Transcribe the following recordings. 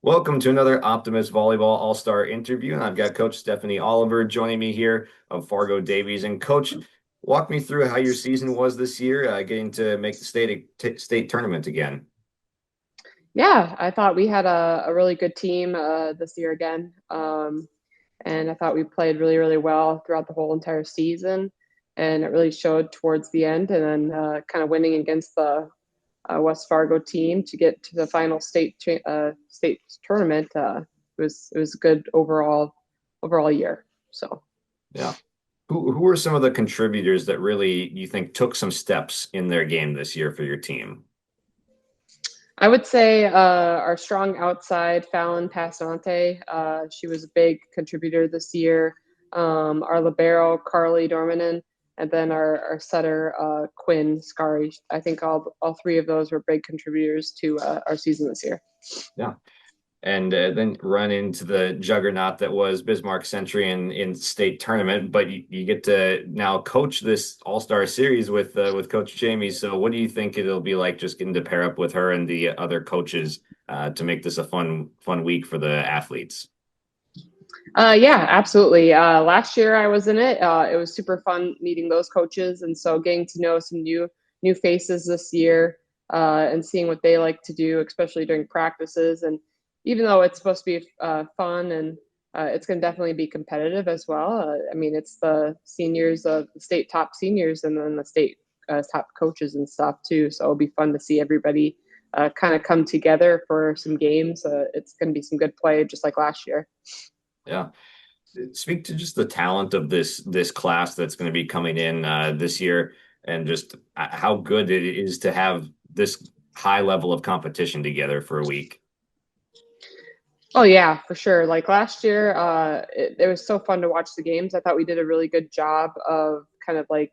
Welcome to another Optimist Volleyball All-Star interview. And I've got Coach Stephanie Oliver joining me here of Fargo Davies. And Coach, walk me through how your season was this year, getting to make the state tournament again. Yeah, I thought we had a really good team this year again. And I thought we played really, really well throughout the whole entire season. And it really showed towards the end. And then kind of winning against the West Fargo team to get to the final state tournament it was a good overall year. So. Yeah. Who were some of the contributors that really you think took some steps in their game this year for your team? I would say our strong outside, Fallon Passante. She was a big contributor this year. Our libero, Carly Dormanen, and then our setter, Quinn Scary. I think all three of those were big contributors to our season this year. Yeah. And then run into the juggernaut that was Bismarck Century in state tournament. But you get to now coach this All-Star series with Coach Jamie. So what do you think it'll be like just getting to pair up with her and the other coaches to make this a fun week for the athletes? Yeah, absolutely. Last year I was in it. It was super fun meeting those coaches, and so getting to know some new faces this year and seeing what they like to do, especially during practices. And even though it's supposed to be fun and it's going to definitely be competitive as well. I mean, it's the seniors of the state top seniors and then the state top coaches and stuff too. So it'll be fun to see everybody kind of come together for some games. It's going to be some good play, just like last year. Yeah. Speak to just the talent of this class that's going to be coming in this year and just how good it is to have this high level of competition together for a week. Oh yeah, for sure. Like last year, it was so fun to watch the games. I thought we did a really good job of kind of like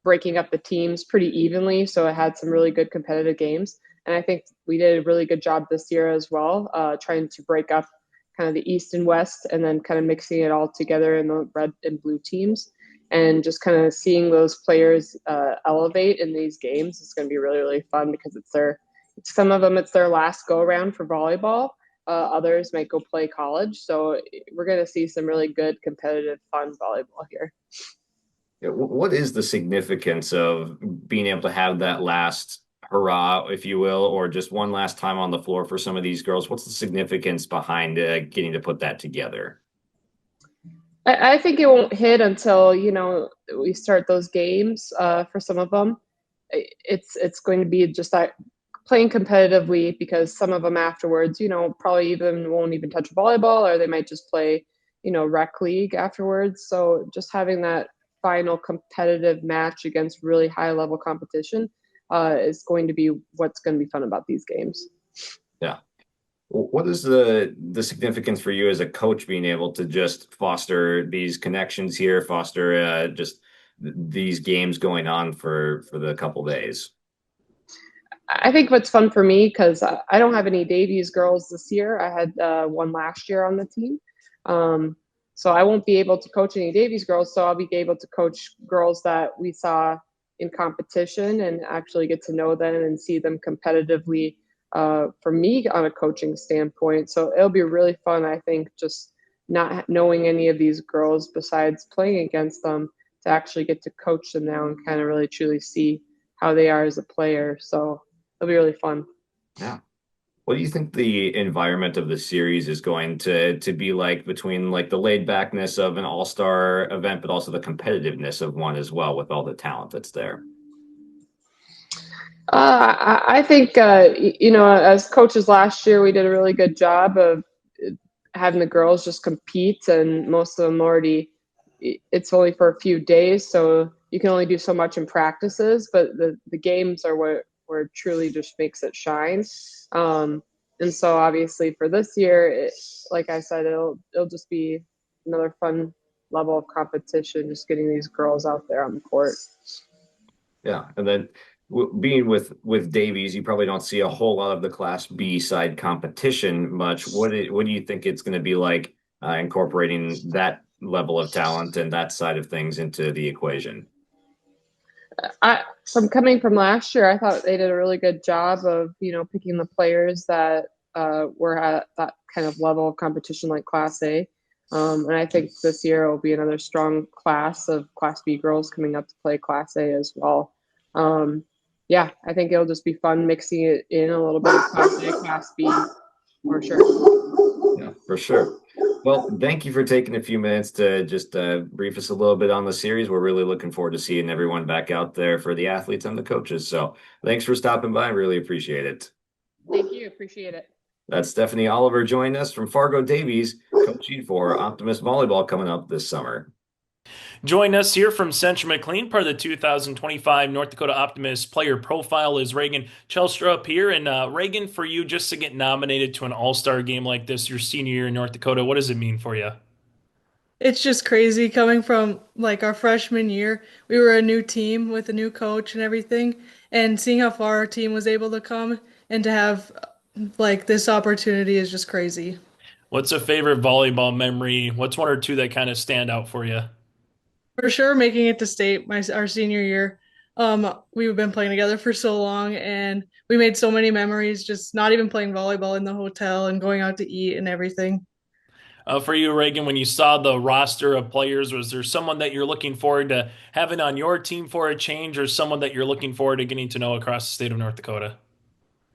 breaking up the teams pretty evenly, so it had some really good competitive games. And I think we did a really good job this year as well, trying to break up kind of the East and West, and then kind of mixing it all together in the red and blue teams, and just kind of seeing those players elevate in these games is going to be really really fun because some of them it's their last go around for volleyball. Others might go play college. So we're going to see some really good, competitive, fun volleyball here. Yeah, what is the significance of being able to have that last hurrah, if you will, or just one last time on the floor for some of these girls? What's the significance behind getting to put that together? I think it won't hit until we start those games. For some of them, it's going to be just that playing competitively because some of them afterwards, probably even won't even touch volleyball or they might just play, rec league afterwards. So just having that final competitive match against really high level competition is going to be what's going to be fun about these games. Yeah. What is the significance for you as a coach being able to just foster these connections here, foster just these games going on for the couple days? I think what's fun for me because I don't have any Davies girls this year. I had one last year on the team. So I won't be able to coach any Davies girls. So I'll be able to coach girls that we saw in competition and actually get to know them and see them competitively for me on a coaching standpoint. So it'll be really fun, I think, just not knowing any of these girls besides playing against them to actually get to coach them now and kind of really truly see how they are as a player. So it'll be really fun. Yeah. What do you think the environment of the series is going to be like between like the laid backness of an all-star event, but also the competitiveness of one as well with all the talent that's there? I think, as coaches last year, we did a really good job of having the girls just compete, and most of them already, it's only for a few days, so you can only do so much in practices, but the games are where it truly just makes it shine. And so obviously for this year, like I said, it'll just be another fun level of competition, just getting these girls out there on the court. Yeah. And then being with Davies, you probably don't see a whole lot of the Class B side competition much. What do you think it's going to be like incorporating that level of talent and that side of things into the equation? From coming from last year, I thought they did a really good job of, picking the players that we're at that kind of level of competition like Class A. And I think this year will be another strong class of Class B girls coming up to play Class A as well. Yeah, I think it'll just be fun mixing it in a little bit of Class A, Class B, for sure. Yeah, for sure. Well, thank you for taking a few minutes to just brief us a little bit on the series. We're really looking forward to seeing everyone back out there for the athletes and the coaches. So thanks for stopping by. I really appreciate it. Thank you. Appreciate it. That's Stephanie Oliver joining us from Fargo Davies, coaching for Optimist Volleyball coming up this summer. Join us here from Central McLean, part of the 2025 North Dakota Optimist player profile is Reagan Kjelstrup here. And Reagan, for you, just to get nominated to an all-star game like this, your senior year in North Dakota, what does it mean for you? It's just crazy coming from like our freshman year. We were a new team with a new coach and everything, and seeing how far our team was able to come and to have like this opportunity is just crazy. What's a favorite volleyball memory? What's one or two that kind of stand out for you? For sure, making it to state our senior year. We've been playing together for so long, and we made so many memories. Just not even playing volleyball in the hotel and going out to eat and everything. For you, Reagan, when you saw the roster of players, was there someone that you're looking forward to having on your team for a change, or someone that you're looking forward to getting to know across the state of North Dakota?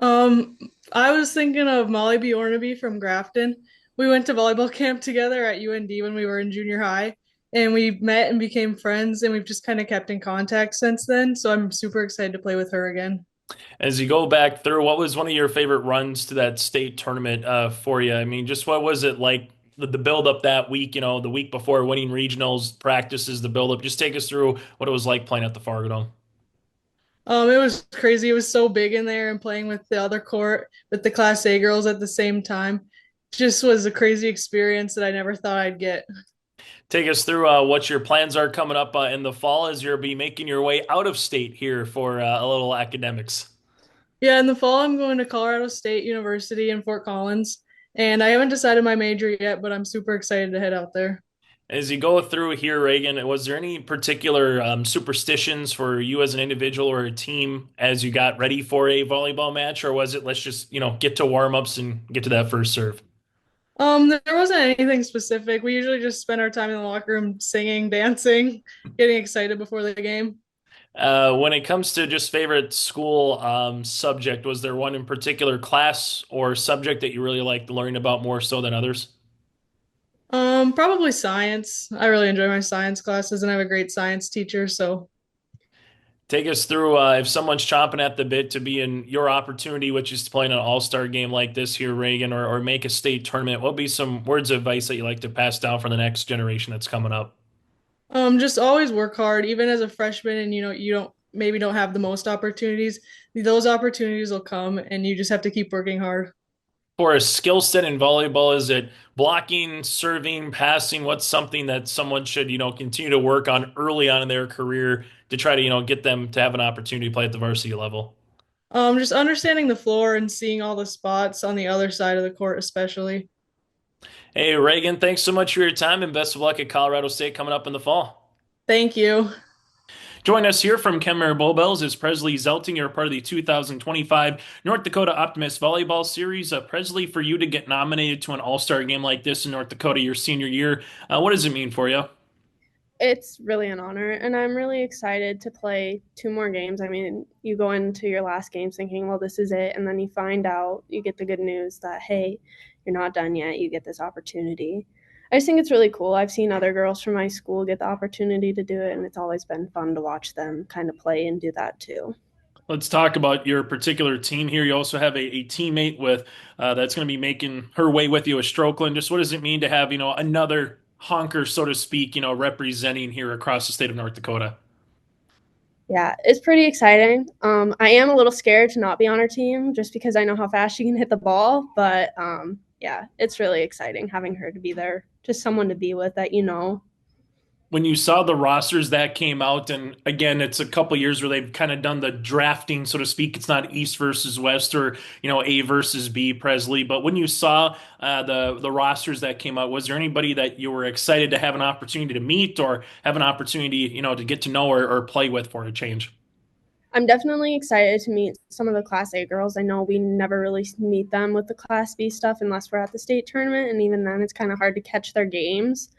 Um, I was thinking of Molly B. Ornaby from Grafton. We went to volleyball camp together at UND when we were in junior high, and we met and became friends, and we've just kind of kept in contact since then. So I'm super excited to play with her again. As you go back through, what was one of your favorite runs to that state tournament for you? I mean, just what was it like the build up that week, the week before winning regionals, practices, the build up? Just take us through what it was like playing at the Fargo Dome. It was crazy. It was so big in there and playing with the other court with the Class A girls at the same time. Just was a crazy experience that I never thought I'd get. Take us through what your plans are coming up in the fall as you'll be making your way out of state here for a little academics. Yeah, in the fall, I'm going to Colorado State University in Fort Collins, and I haven't decided my major yet, but I'm super excited to head out there. As you go through here, Reagan, was there any particular superstitions for you as an individual or a team as you got ready for a volleyball match, or was it let's just get to warm ups and get to that first serve? There wasn't anything specific. We usually just spend our time in the locker room singing, dancing, getting excited before the game. When it comes to just favorite school subject, was there one in particular class or subject that you really liked learning about more so than others? Probably science. I really enjoy my science classes, and I have a great science teacher. So, Take us through if someone's chomping at the bit to be in your opportunity, which is to play in an all-star game like this here, Reagan, or make a state tournament. What would be some words of advice that you like to pass down for the next generation that's coming up? just always work hard, even as a freshman, and you don't maybe don't have the most opportunities. Those opportunities will come, and you just have to keep working hard. For a skill set in volleyball, is it blocking, serving, passing? What's something that someone should, continue to work on early on in their career to try to, get them to have an opportunity to play at the varsity level? Just understanding the floor and seeing all the spots on the other side of the court, especially. Hey, Reagan, thanks so much for your time and best of luck at Colorado State coming up in the fall. Thank you. Join us here from Kenmare-Bowbells is Presley Zeltinger, part of the 2025 North Dakota Optimist Volleyball Series. Presley, for you to get nominated to an all-star game like this in North Dakota your senior year, what does it mean for you? It's really an honor, and I'm really excited to play two more games. I mean, you go into your last game thinking, well, this is it, and then you find out, you get the good news that, hey, you're not done yet, you get this opportunity. I just think it's really cool. I've seen other girls from my school get the opportunity to do it, and it's always been fun to watch them kind of play and do that too. Let's talk about your particular team here. You also have a teammate with that's going to be making her way with you, a Strokeland. Just what does it mean to have, another honker, so to speak, representing here across the state of North Dakota? Yeah, it's pretty exciting. I am a little scared to not be on her team just because I know how fast she can hit the ball. But yeah, it's really exciting having her to be there, just someone to be with that. When you saw the rosters that came out, and again, it's a couple years where they've kind of done the drafting, so to speak. It's not East versus West or A versus B, Presley. But when you saw the rosters that came out, was there anybody that you were excited to have an opportunity to meet or have an opportunity to get to know or play with for a change? I'm definitely excited to meet some of the Class A girls. I know we never really meet them with the Class B stuff unless we're at the state tournament, and even then it's kind of hard to catch their games.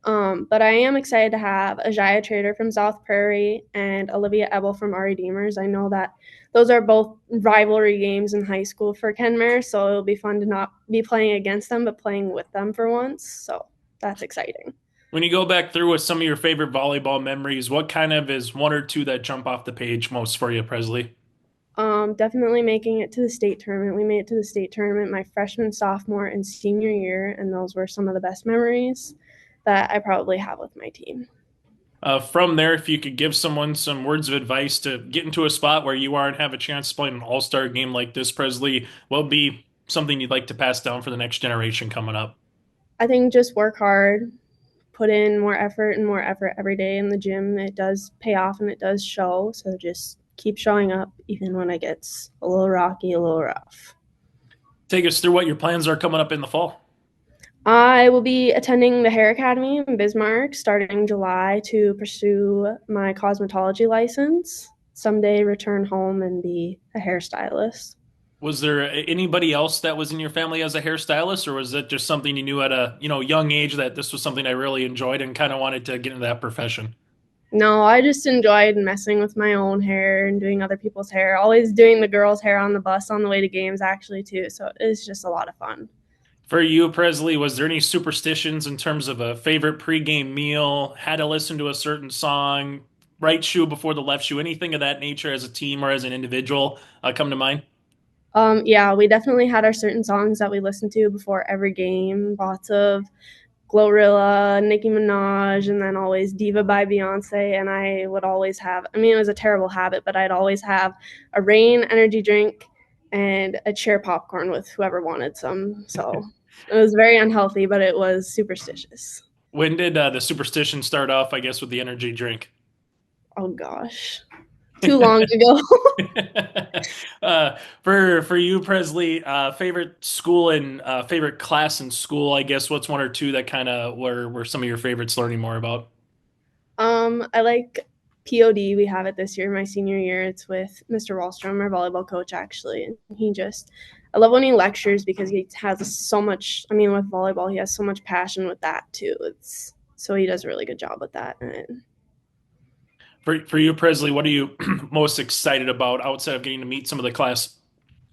But I am excited to have Ajaya Trader from South Prairie and Olivia Ebel from our Redeemers. I know that those are both rivalry games in high school for Kenmare, so it'll be fun to not be playing against them, but playing with them for once. So that's exciting. When you go back through with some of your favorite volleyball memories, what kind of is one or two that jump off the page most for you, Presley? Definitely making it to the state tournament. We made it to the state tournament my freshman, sophomore, and senior year, and those were some of the best memories that I probably have with my team. From there, if you could give someone some words of advice to get into a spot where you are and have a chance to play in an all-star game like this, Presley, what would be something you'd like to pass down for the next generation coming up? I think just work hard, put in more effort and more effort every day in the gym. It does pay off and it does show. So just keep showing up even when it gets a little rocky, a little rough. Take us through what your plans are coming up in the fall. I will be attending the Hair Academy in Bismarck starting July to pursue my cosmetology license. Someday return home and be a hairstylist. Was there anybody else that was in your family as a hairstylist, or was it just something you knew at a young age that this was something I really enjoyed and kind of wanted to get into that profession? No, I just enjoyed messing with my own hair and doing other people's hair. Always doing the girls' hair on the bus on the way to games, actually, too. So it's just a lot of fun. For you, Presley, was there any superstitions in terms of a favorite pregame meal, had to listen to a certain song, right shoe before the left shoe, anything of that nature as a team or as an individual come to mind? Yeah, we definitely had our certain songs that we listened to before every game. Lots of Glorilla, Nicki Minaj, and then always Diva by Beyonce. And I would always have, I mean, it was a terrible habit, but I'd always have a Rain energy drink and a chair popcorn with whoever wanted some. So it was very unhealthy, but it was superstitious. When did the superstition start off, I guess, with the energy drink? Oh, gosh. Too long ago. For you, Presley, favorite school and favorite class in school, I guess, what's one or two that kind of were some of your favorites learning more about? I like POD. We have it this year, my senior year. It's with Mr. Wallstrom, our volleyball coach, actually. And I love when he lectures because he has so much, I mean, with volleyball, he has so much passion with that too. So he does a really good job with that. And For you, Presley, what are you most excited about outside of getting to meet some of the Class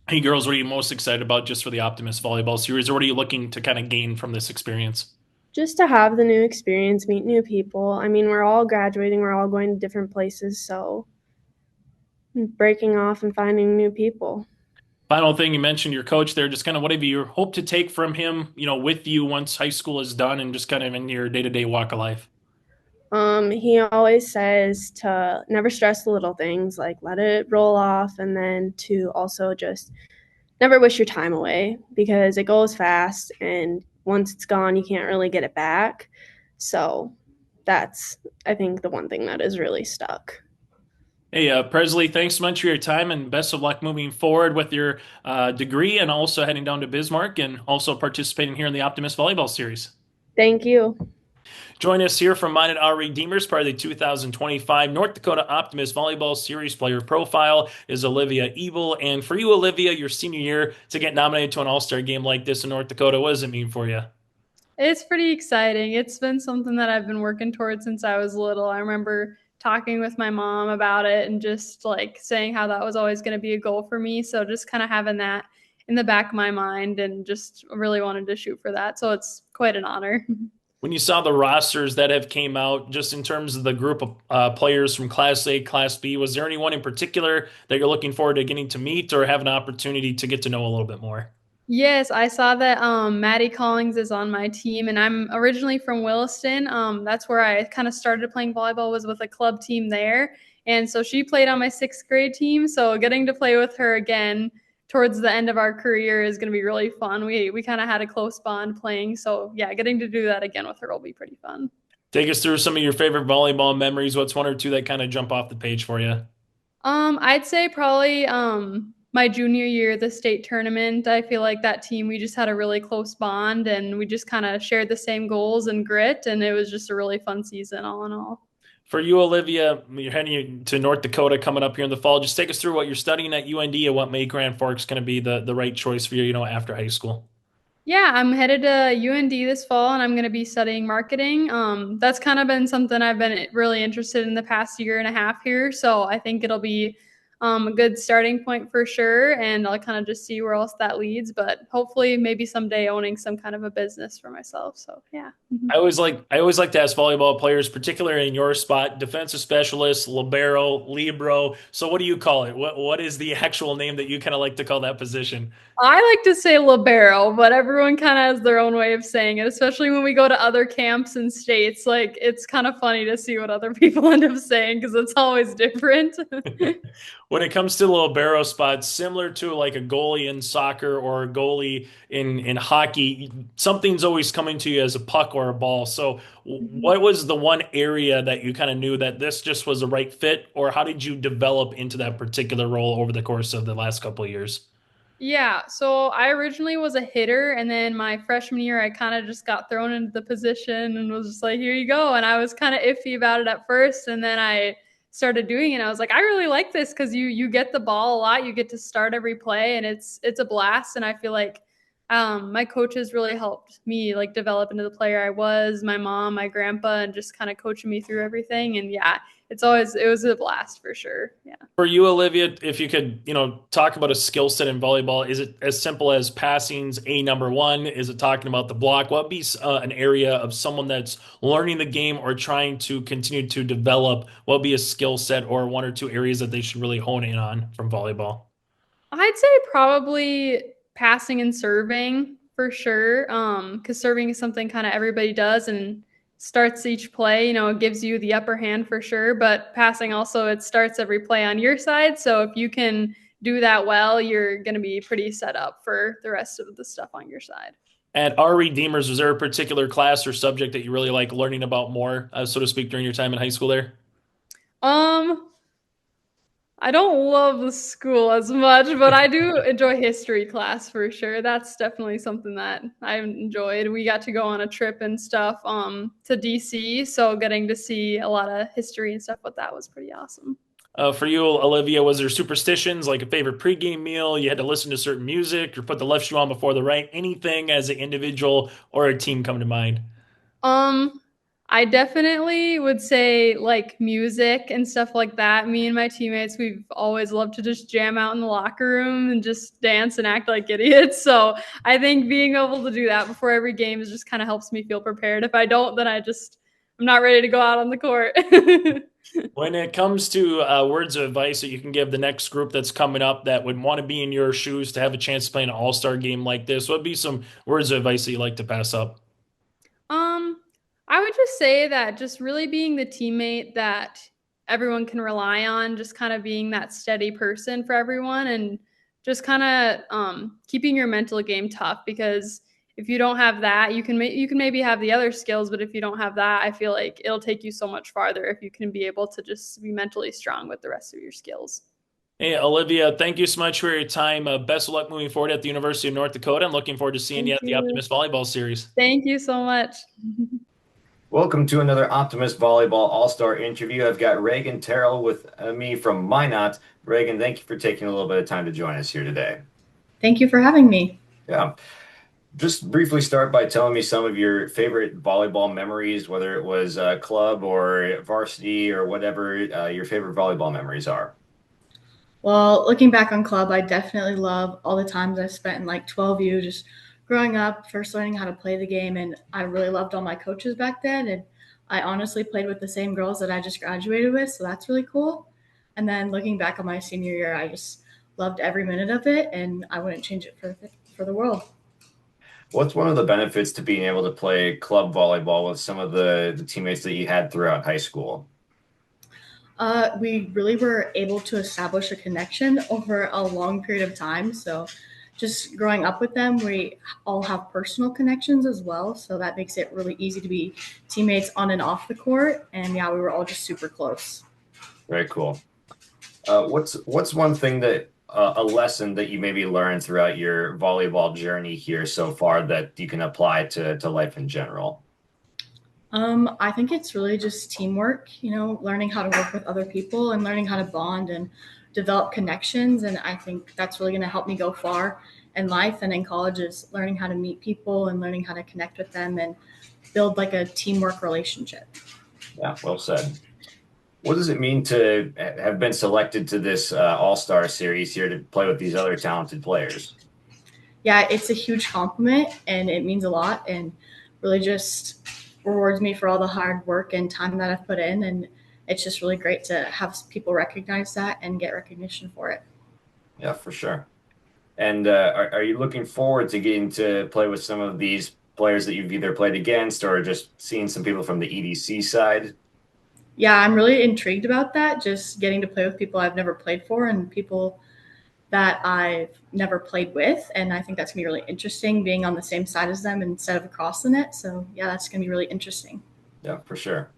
A girls? What are you most excited about just for the Optimist Volleyball Series, or what are you looking to kind of gain from this experience? just to have the new experience, meet new people. I mean, we're all graduating, we're all going to different places. So breaking off and finding new people. Final thing, you mentioned your coach there, just kind of what have you hope to take from him, with you once high school is done and just kind of in your day-to-day walk of life? He always says to never stress the little things, like let it roll off, and then to also just never wish your time away because it goes fast, and once it's gone, you can't really get it back. So that's, I think, the one thing that is really stuck. Hey, Presley, thanks so much for your time and best of luck moving forward with your degree and also heading down to Bismarck and also participating here in the Optimist Volleyball Series. Thank you. Join us here from Minot, our Redeemers, part of the 2025 North Dakota Optimist Volleyball Series player profile is Olivia Ebel. And for you, Olivia, your senior year to get nominated to an all-star game like this in North Dakota, what does it mean for you? It's pretty exciting. It's been something that I've been working towards since I was little. I remember talking with my mom about it and just like saying how that was always going to be a goal for me. So just kind of having that in the back of my mind and just really wanted to shoot for that. So it's quite an honor. When you saw the rosters that have came out, just in terms of the group of players from Class A, Class B, was there anyone in particular that you're looking forward to getting to meet or have an opportunity to get to know a little bit more? Yes, I saw that Maddie Collins is on my team, and I'm originally from Williston. That's where I kind of started playing volleyball, was with a club team there. And so she played on my sixth grade team. So getting to play with her again towards the end of our career is going to be really fun. We kind of had a close bond playing. So yeah, getting to do that again with her will be pretty fun. Take us through some of your favorite volleyball memories. What's one or two that kind of jump off the page for you? I'd say probably my junior year, the state tournament. I feel like that team, we just had a really close bond and we just kind of shared the same goals and grit. And it was just a really fun season all in all. For you, Olivia, you're heading to North Dakota coming up here in the fall. Just take us through what you're studying at UND and what made Grand Forks going to be the right choice for you, after high school. Yeah, I'm headed to UND this fall and I'm going to be studying marketing. That's kind of been something I've been really interested in the past year and a half here. So I think it'll be a good starting point for sure. And I'll kind of just see where else that leads. But hopefully, maybe someday owning some kind of a business for myself. So yeah. I always like to ask volleyball players, particularly in your spot, defensive specialist, libero, libero. So what do you call it? What is the actual name that you kind of like to call that position? I like to say libero, but everyone kind of has their own way of saying it, especially when we go to other camps and states. Like, it's kind of funny to see what other people end up saying because it's always different. When it comes to the libero spots, similar to like a goalie in soccer or a goalie in hockey, something's always coming to you as a puck or a ball. So, what was the one area that you kind of knew that this just was the right fit, or how did you develop into that particular role over the course of the last couple of years? Yeah, so I originally was a hitter, and then my freshman year, I kind of just got thrown into the position and was just like, "Here you go." And I was kind of iffy about it at first, and then I started doing it. I was like, "I really like this because you get the ball a lot, you get to start every play, and it's a blast." And I feel like my coaches really helped me like develop into the player I was. My mom, my grandpa, and just kind of coaching me through everything. And yeah, it was a blast for sure. Yeah. For you, Olivia, if you could, talk about a skill set in volleyball, is it as simple as passing's a number one? Is it talking about the block? What would be an area of someone that's learning the game or trying to continue to develop? What would be a skill set or one or two areas that they should really hone in on from volleyball? I'd say probably passing and serving for sure. Because serving is something kind of everybody does and starts each play. It gives you the upper hand for sure. But passing also, it starts every play on your side. So if you can do that well, you're going to be pretty set up for the rest of the stuff on your side. At our Redeemers, was there a particular class or subject that you really like learning about more, so to speak, during your time in high school there? Um, I don't love the school as much, but I do enjoy history class for sure. That's definitely something that I enjoyed. We got to go on a trip and stuff to DC, so getting to see a lot of history and stuff with that was pretty awesome. For you, Olivia, was there superstitions like a favorite pregame meal? You had to listen to certain music or put the left shoe on before the right? Anything as an individual or a team come to mind? Um, I definitely would say like music and stuff like that. Me and my teammates, we've always loved to just jam out in the locker room and just dance and act like idiots. So I think being able to do that before every game is just kind of helps me feel prepared. If I don't, then I'm not ready to go out on the court. When it comes to words of advice that you can give the next group that's coming up that would want to be in your shoes to have a chance to play an all-star game like this, what would be some words of advice that you like to pass up? Um, I would just say that just really being the teammate that everyone can rely on, just kind of being that steady person for everyone and just kind of keeping your mental game tough because if you don't have that, you can maybe have the other skills, but if you don't have that, I feel like it'll take you so much farther if you can be able to just be mentally strong with the rest of your skills. Hey, Olivia, thank you so much for your time. Best of luck moving forward at the University of North Dakota. I'm looking forward to seeing Thank you at the you. Optimist Volleyball Series. Thank you so much. Welcome to another Optimist Volleyball All-Star interview. I've got Reagan Terrel with me from Minot. Reagan, thank you for taking a little bit of time to join us here today. Thank you for having me. Yeah. Just briefly start by telling me some of your favorite volleyball memories, whether it was club or varsity or whatever your favorite volleyball memories are. Well, looking back on club, I definitely love all the times I spent in like 12U just growing up, first learning how to play the game. And I really loved all my coaches back then. And I honestly played with the same girls that I just graduated with. So that's really cool. And then looking back on my senior year, I just loved every minute of it. And I wouldn't change it for the world. What's one of the benefits to being able to play club volleyball with some of the teammates that you had throughout high school? We really were able to establish a connection over a long period of time. So just growing up with them, we all have personal connections as well. So that makes it really easy to be teammates on and off the court. And yeah, we were all just super close. Very cool. What's one thing that a lesson that you maybe learned throughout your volleyball journey here so far that you can apply to life in general? I think it's really just teamwork, learning how to work with other people and learning how to bond and develop connections. And I think that's really going to help me go far in life and in college is learning how to meet people and learning how to connect with them and build like a teamwork relationship. Yeah, well said. What does it mean to have been selected to this All-Star series here to play with these other talented players? Yeah, it's a huge compliment and it means a lot and really just rewards me for all the hard work and time that I've put in. And it's just really great to have people recognize that and get recognition for it. Yeah, for sure. And are you looking forward to getting to play with some of these players that you've either played against or just seeing some people from the EDC side? Yeah, I'm really intrigued about that. Just getting to play with people I've never played for and people that I've never played with. And I think that's going to be really interesting being on the same side as them instead of across the net. So, yeah, that's going to be really interesting. Yeah, for sure.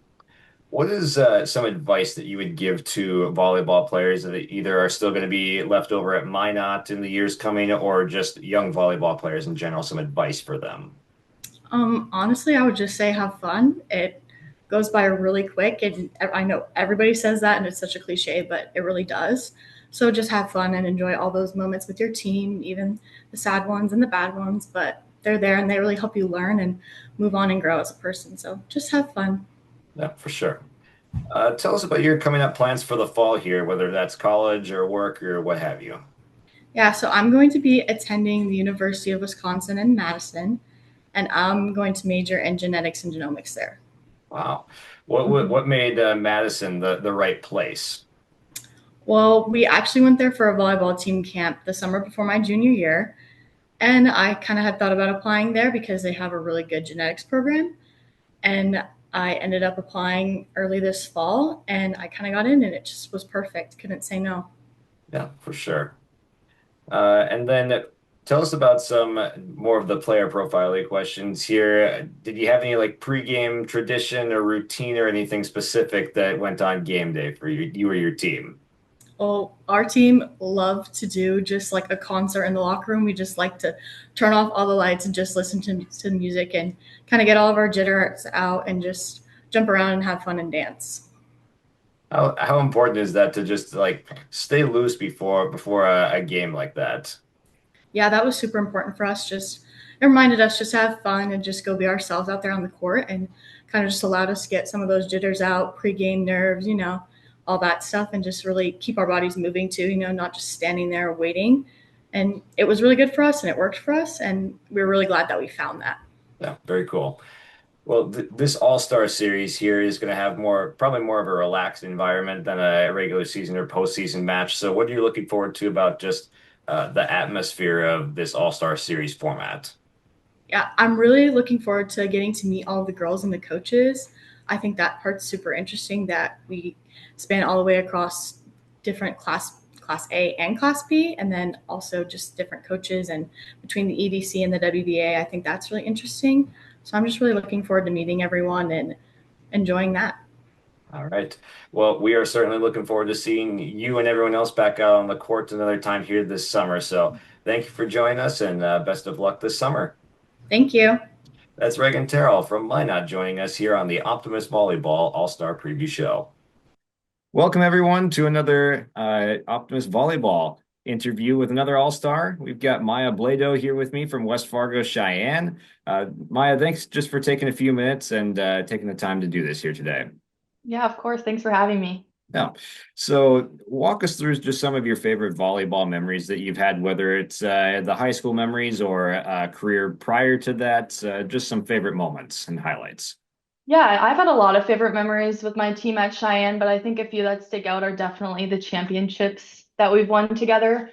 What is some advice that you would give to volleyball players that either are still going to be left over at Minot in the years coming or just young volleyball players in general, some advice for them? Honestly, I would just say have fun. It goes by really quick. And I know everybody says that and it's such a cliche, but it really does. So just have fun and enjoy all those moments with your team, even the sad ones and the bad ones, but they're there and they really help you learn and move on and grow as a person. So just have fun. Yeah, for sure. Tell us about your coming up plans for the fall here, whether that's college or work or what have you. Yeah, so I'm going to be attending the University of Wisconsin in Madison, and I'm going to major in genetics and genomics there. Wow. What made Madison the right place? Well, we actually went there for a volleyball team camp the summer before my junior year, and I kind of had thought about applying there because they have a really good genetics program. And I ended up applying early this fall, and I kind of got in, and it just was perfect. Couldn't say no. Yeah, for sure. And then tell us about some more of the player profiling questions here. Did you have any like pregame tradition or routine or anything specific that went on game day for you or your team? Well, our team loved to do just like a concert in the locker room. We just like to turn off all the lights and just listen to music and kind of get all of our jitters out and just jump around and have fun and dance. How important is that to just like stay loose before a game like that? Yeah, that was super important for us. Just it reminded us just to have fun and just go be ourselves out there on the court and kind of just allowed us to get some of those jitters out, pregame nerves, all that stuff, and just really keep our bodies moving too, not just standing there waiting. And it was really good for us and it worked for us. And we were really glad that we found that. Yeah, very cool. Well, th this All-Star series here is going to have probably more of a relaxed environment than a regular season or postseason match. So, what are you looking forward to about just the atmosphere of this All-Star series format? Yeah, I'm really looking forward to getting to meet all the girls and the coaches. I think that part's super interesting that we span all the way across different class A and class B, and then also just different coaches and between the EDC and the WBA. I think that's really interesting. So I'm just really looking forward to meeting everyone and enjoying that. All right. Well, we are certainly looking forward to seeing you and everyone else back out on the court another time here this summer. So, thank you for joining us and best of luck this summer. Thank you. That's Reagan Terrel from Minot joining us here on the Optimist Volleyball All-Star Preview Show. Welcome, everyone, to another Optimist Volleyball interview with another All-Star. We've got Maya Bloedow here with me from West Fargo, Sheyenne. Maya, thanks just for taking a few minutes and taking the time to do this here today. Yeah, of course. Thanks for having me. Yeah. So walk us through just some of your favorite volleyball memories that you've had, whether it's the high school memories or career prior to that, just some favorite moments and highlights. Yeah, I've had a lot of favorite memories with my team at Cheyenne, but I think a few that stick out are definitely the championships that we've won together.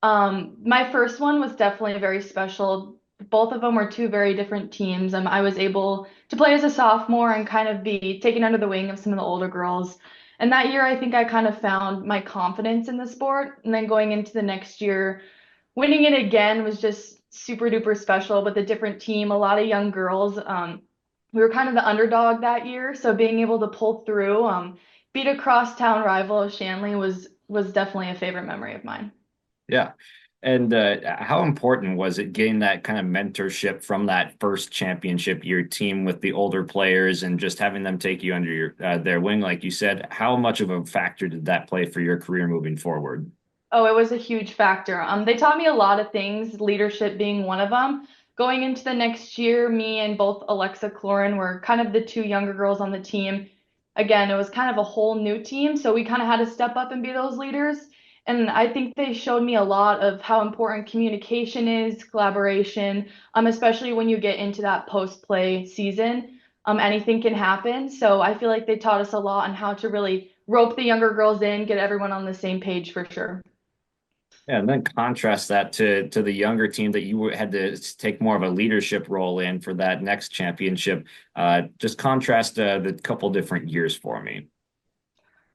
My first one was definitely very special. Both of them were two very different teams. I was able to play as a sophomore and kind of be taken under the wing of some of the older girls. And that year, I think I kind of found my confidence in the sport. And then going into the next year, winning it again was just super duper special, but the different team, a lot of young girls. We were kind of the underdog that year. So being able to pull through, beat a crosstown rival of Shanley was definitely a favorite memory of mine. Yeah. And how important was it getting that kind of mentorship from that first championship year team with the older players and just having them take you under their wing, like you said? How much of a factor did that play for your career moving forward? Oh, it was a huge factor. They taught me a lot of things, leadership being one of them. Going into the next year, me and both Alexa Cloran were kind of the two younger girls on the team. Again, it was kind of a whole new team, so we kind of had to step up and be those leaders. And I think they showed me a lot of how important communication is, collaboration, especially when you get into that post-play season. Anything can happen. So I feel like they taught us a lot on how to really rope the younger girls in, get everyone on the same page for sure. Yeah, and then contrast that to the younger team that you had to take more of a leadership role in for that next championship. Just contrast the couple different years for me.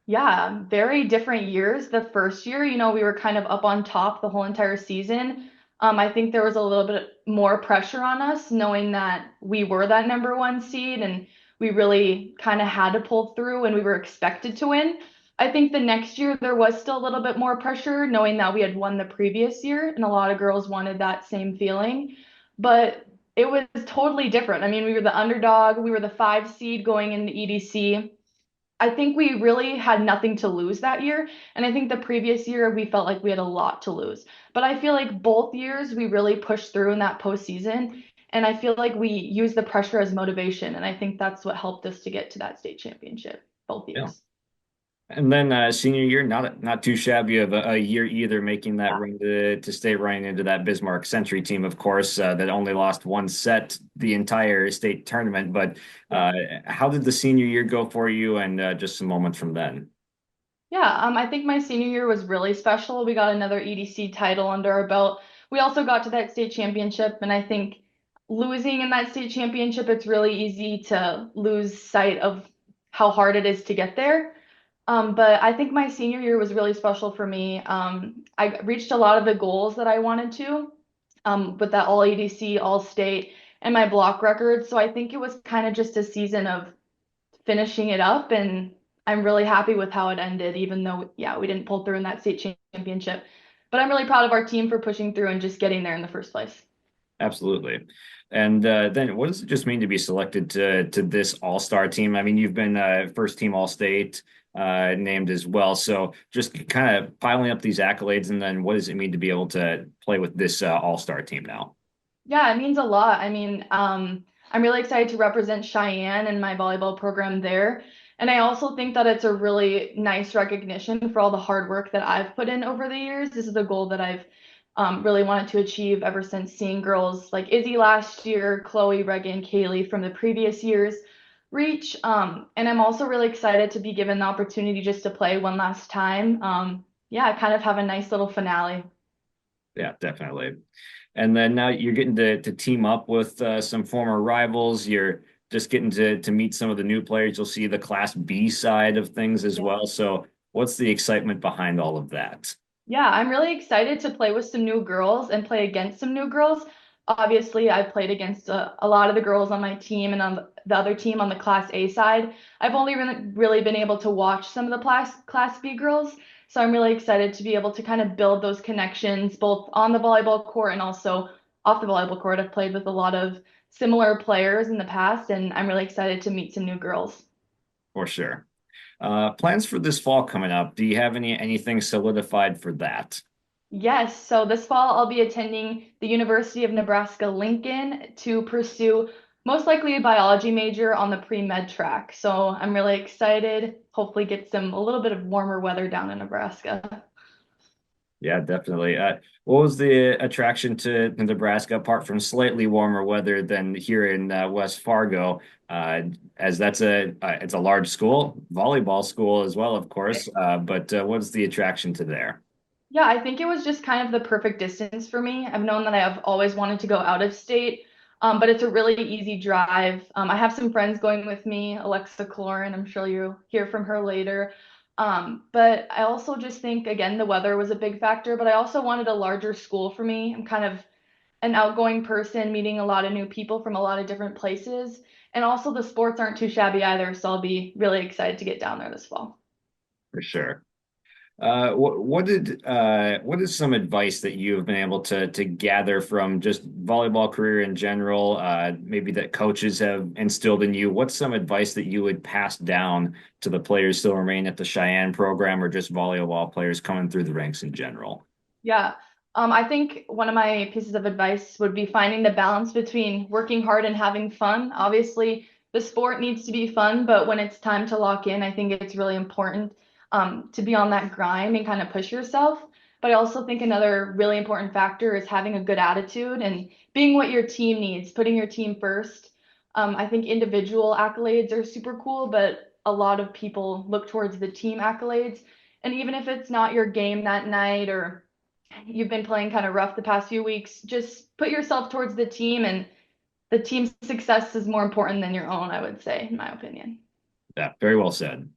Yeah, very different years. The first year, we were kind of up on top the whole entire season. I think there was a little bit more pressure on us knowing that we were that number one seed and we really kind of had to pull through and we were expected to win. I think the next year there was still a little bit more pressure knowing that we had won the previous year and a lot of girls wanted that same feeling. But it was totally different. I mean, we were the underdog, we were the 5 seed going into EDC. I think we really had nothing to lose that year. And I think the previous year we felt like we had a lot to lose. But I feel like both years we really pushed through in that postseason. And I feel like we used the pressure as motivation. And I think that's what helped us to get to that state championship both Yeah. years. And then senior year, not too shabby of a year either, making that run to state running into that Bismarck Century team, of course, that only lost one set the entire state tournament. But how did the senior year go for you, and just some moments from then? Yeah, I think my senior year was really special. We got another EDC title under our belt. We also got to that state championship, and I think losing in that state championship, it's really easy to lose sight of how hard it is to get there. But I think my senior year was really special for me. I reached a lot of the goals that I wanted to, with that all EDC, all state, and my block record. So I think it was kind of just a season of finishing it up, and I'm really happy with how it ended, even though, yeah, we didn't pull through in that state championship. But I'm really proud of our team for pushing through and just getting there in the first place. Absolutely. And then what does it just mean to be selected to this all-star team? I mean, you've been first team all-state named as well. So just kind of piling up these accolades, and then what does it mean to be able to play with this all-star team now? Yeah, it means a lot. I mean, I'm really excited to represent Cheyenne and my volleyball program there. And I also think that it's a really nice recognition for all the hard work that I've put in over the years. This is a goal that I've really wanted to achieve ever since seeing girls like Izzy last year, Chloe, Reagan, Kaylee from the previous years reach. And I'm also really excited to be given the opportunity just to play one last time. Yeah, kind of have a nice little finale. Yeah, definitely. And then now you're getting to team up with some former rivals. You're just getting to meet some of the new players. You'll see the Class B side of things as well. So what's the excitement behind all of that? Yeah, I'm really excited to play with some new girls and play against some new girls. Obviously, I've played against a lot of the girls on my team and on the other team on the Class A side. I've only really been able to watch some of the Class B girls. So I'm really excited to be able to kind of build those connections both on the volleyball court and also off the volleyball court. I've played with a lot of similar players in the past, and I'm really excited to meet some new girls. For sure. Plans for this fall coming up. Do you have anything solidified for that? Yes, so this fall I'll be attending the University of Nebraska-Lincoln to pursue most likely a biology major on the pre-med track. So I'm really excited. Hopefully get a little bit of warmer weather down in Nebraska. Yeah, definitely. What was the attraction to Nebraska apart from slightly warmer weather than here in West Fargo? As that's it's a large school, volleyball school as well, of course. But what's the attraction to there? Yeah, I think it was just kind of the perfect distance for me. I've known that I've always wanted to go out of state, but it's a really easy drive. I have some friends going with me, Alexa Cloran, I'm sure you'll hear from her later. But I also just think, again, the weather was a big factor, but I also wanted a larger school for me. I'm kind of an outgoing person, meeting a lot of new people from a lot of different places. And also the sports aren't too shabby either, so I'll be really excited to get down there this fall. For sure. What is some advice that you've been able to gather from just volleyball career in general, maybe that coaches have instilled in you? What's some advice that you would pass down to the players still remain at the Cheyenne program or just volleyball players coming through the ranks in general? Yeah. I think one of my pieces of advice would be finding the balance between working hard and having fun. Obviously, the sport needs to be fun, but when it's time to lock in, I think it's really important to be on that grind and kind of push yourself. But I also think another really important factor is having a good attitude and being what your team needs, putting your team first. I think individual accolades are super cool, but a lot of people look towards the team accolades. And even if it's not your game that night or you've been playing kind of rough the past few weeks, just put yourself towards the team, and the team's success is more important than your own, I would say, in my opinion. Yeah, very well said.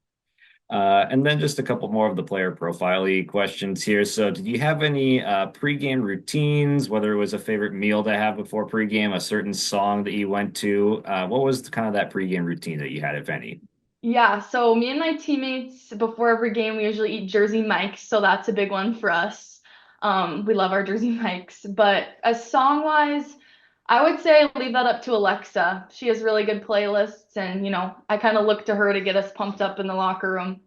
And then just a couple more of the player profile questions here. So, did you have any pregame routines, whether it was a favorite meal to have before pregame, a certain song that you went to? What was kind of that pregame routine that you had, if any? Yeah, so me and my teammates, before every game, we usually eat Jersey Mike's, so that's a big one for us. We love our Jersey Mike's. But as song-wise, I would say leave that up to Alexa. She has really good playlists, and I kind of look to her to get us pumped up in the locker room.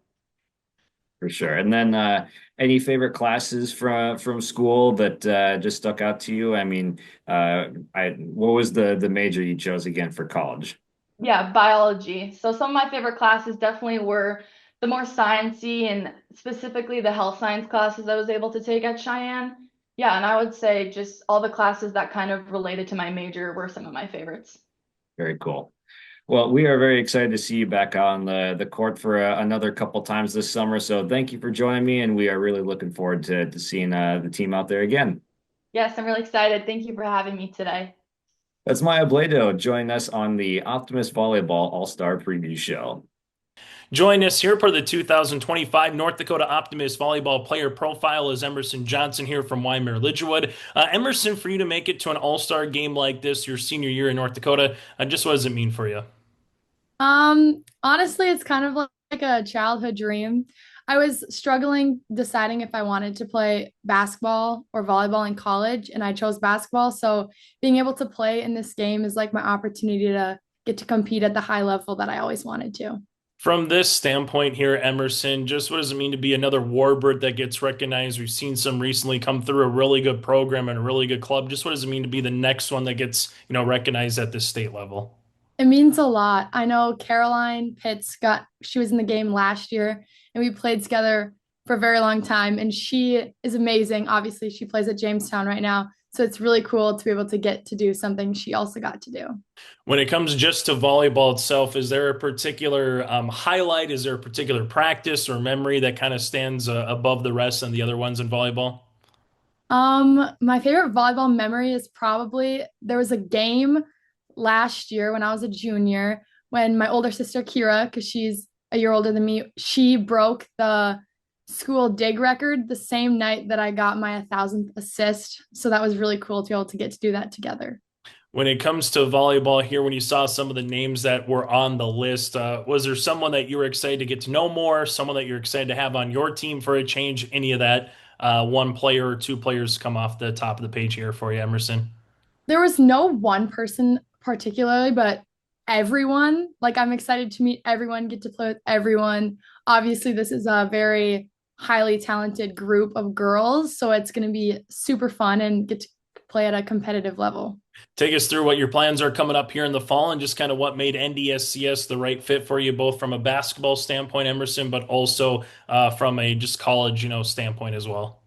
For sure. And then any favorite classes from school that just stuck out to you? I mean, what was the major you chose again for college? Yeah, biology. So some of my favorite classes definitely were the more sciencey and specifically the health science classes I was able to take at Cheyenne. Yeah, and I would say just all the classes that kind of related to my major were some of my favorites. Very cool. Well, we are very excited to see you back on the court for another couple times this summer. So thank you for joining me, and we are really looking forward to seeing the team out there again. Yes, I'm really excited. Thank you for having me today. That's Maya Bloedow joining us on the Optimist Volleyball All-Star Preview Show. Join us here for the 2025 North Dakota Optimist Volleyball Player Profile is Emerson Johnson here from Wyndmere Lidgerwood. Emerson, for you to make it to an all-star game like this, your senior year in North Dakota, just what does it mean for you? Honestly, it's kind of like a childhood dream. I was struggling deciding if I wanted to play basketball or volleyball in college, and I chose basketball. So being able to play in this game is like my opportunity to get to compete at the high level that I always wanted to. From this standpoint here, Emerson, just what does it mean to be another warbird that gets recognized? We've seen some recently come through a really good program and a really good club. Just what does it mean to be the next one that gets, recognized at this state level? It means a lot. I know Caroline Pitts she was in the game last year and we played together for a very long time. And she is amazing. Obviously, she plays at Jamestown right now. So it's really cool to be able to get to do something she also got to do. When it comes just to volleyball itself, is there a particular highlight? Is there a particular practice or memory that kind of stands above the rest and the other ones in volleyball? My favorite volleyball memory is probably there was a game last year when I was a junior when my older sister Kira, because she's a year older than me, she broke the school dig record the same night that I got my 1,000th assist. So that was really cool to be able to get to do that together. When it comes to volleyball here, when you saw some of the names that were on the list, was there someone that you were excited to get to know more, someone that you're excited to have on your team for a change, any of that? One player or two players come off the top of the page here for you, Emerson? There was no one person particularly, but everyone. Like, I'm excited to meet everyone, get to play with everyone. Obviously, this is a very highly talented group of girls, so it's going to be super fun and get to play at a competitive level. Take us through what your plans are coming up here in the fall and just kind of what made NDSCS the right fit for you, both from a basketball standpoint, Emerson, but also from a just college, standpoint as well.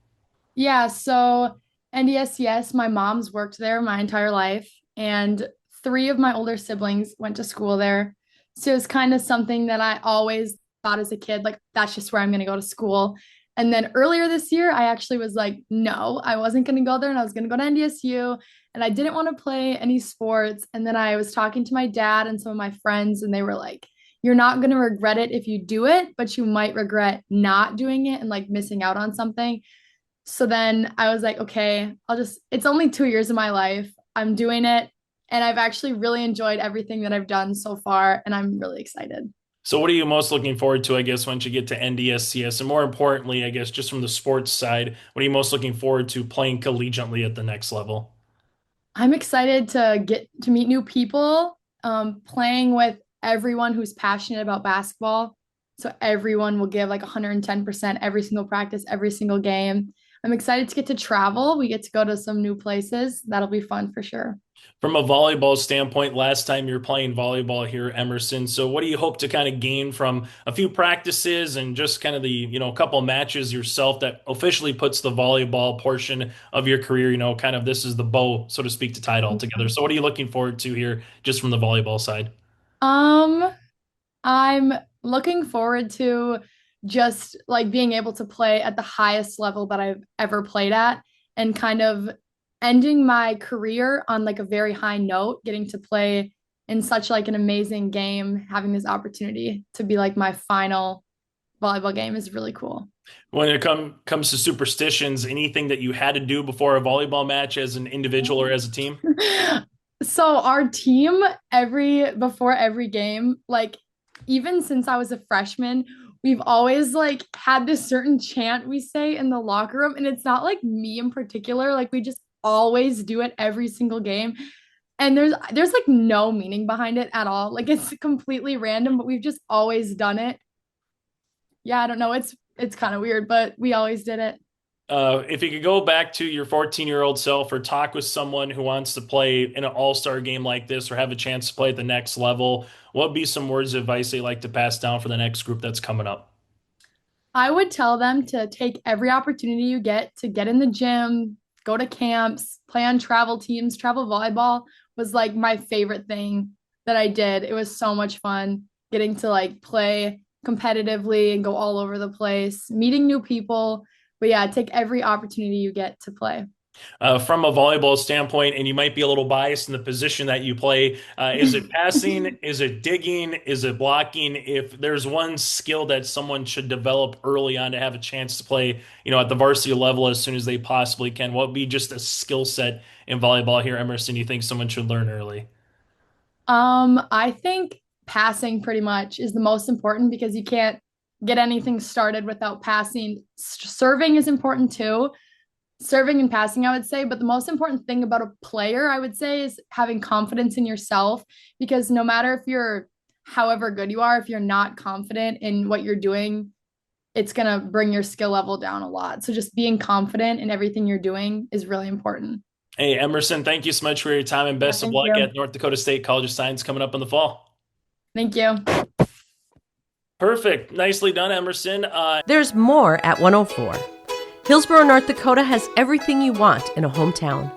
Yeah, so NDSCS, my mom's worked there my entire life, and 3 of my older siblings went to school there. So it was kind of something that I always thought as a kid, like, that's just where I'm going to go to school. And then earlier this year, I actually was like, no, I wasn't going to go there and I was going to go to NDSU and I didn't want to play any sports. And then I was talking to my dad and some of my friends and they were like, you're not going to regret it if you do it, but you might regret not doing it and like missing out on something. So then I was like, okay, it's only 2 years of my life. I'm doing it. And I've actually really enjoyed everything that I've done so far. And I'm really excited. So what are you most looking forward to, I guess, once you get to NDSCS? And more importantly, I guess, just from the sports side, what are you most looking forward to playing collegiately at the next level? I'm excited to get to meet new people, playing with everyone who's passionate about basketball. So everyone will give like 110% every single practice, every single game. I'm excited to get to travel. We get to go to some new places. That'll be fun for sure. From a volleyball standpoint, last time you were playing volleyball here, Emerson. So what do you hope to kind of gain from a few practices and just kind of the, couple matches yourself that officially puts the volleyball portion of your career, kind of this is the bow, so to speak, to tie it all together. So what are you looking forward to here just from the volleyball side? Um, I'm looking forward to just like being able to play at the highest level that I've ever played at and kind of ending my career on like a very high note, getting to play in such like an amazing game, having this opportunity to be like my final volleyball game is really cool. When it comes to superstitions, anything that you had to do before a volleyball match as an individual or as a team? So our team before every game, like even since I was a freshman, we've always like had this certain chant we say in the locker room, and it's not like me in particular, like we just always do it every single game. And there's like no meaning behind it at all. Like it's completely random, but we've just always done it. Yeah, I don't know. It's kind of weird, but we always did it. If you could go back to your 14-year-old self or talk with someone who wants to play in an all-star game like this or have a chance to play at the next level, what would be some words of advice they'd like to pass down for the next group that's coming up? I would tell them to take every opportunity you get to get in the gym, go to camps, play on travel teams. Travel volleyball was like my favorite thing that I did. It was so much fun getting to like play competitively and go all over the place, meeting new people. But yeah, take every opportunity you get to play. From a volleyball standpoint, and you might be a little biased in the position that you play, is it passing? Is it digging? Is it blocking? If there's one skill that someone should develop early on to have a chance to play, at the varsity level as soon as they possibly can, what would be just a skill set in volleyball here, Emerson, you think someone should learn early? I think passing pretty much is the most important because you can't get anything started without passing. Serving is important too. Serving and passing, I would say, but the most important thing about a player, I would say, is having confidence in yourself because no matter if you're however good you are, if you're not confident in what you're doing, it's going to bring your skill level down a lot. So just being confident in everything you're doing is really important. Hey, Emerson, thank you so much for your time and best of luck at North Dakota State College of Science coming up in the fall. Thank you. Perfect. Nicely done, Emerson. There's more at 104. Hillsboro, North Dakota has everything you want in a hometown.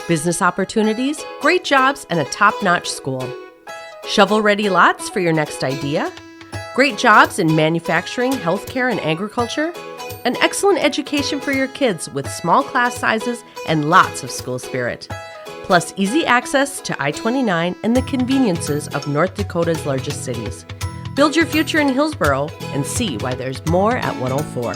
Business opportunities, great jobs, and a top-notch school. Shovel-ready lots for your next idea. Great jobs in manufacturing, healthcare, and agriculture. An excellent education for your kids with small class sizes and lots of school spirit. Plus easy access to I-29 and the conveniences of North Dakota's largest cities. Build your future in Hillsboro and see why there's more at 104.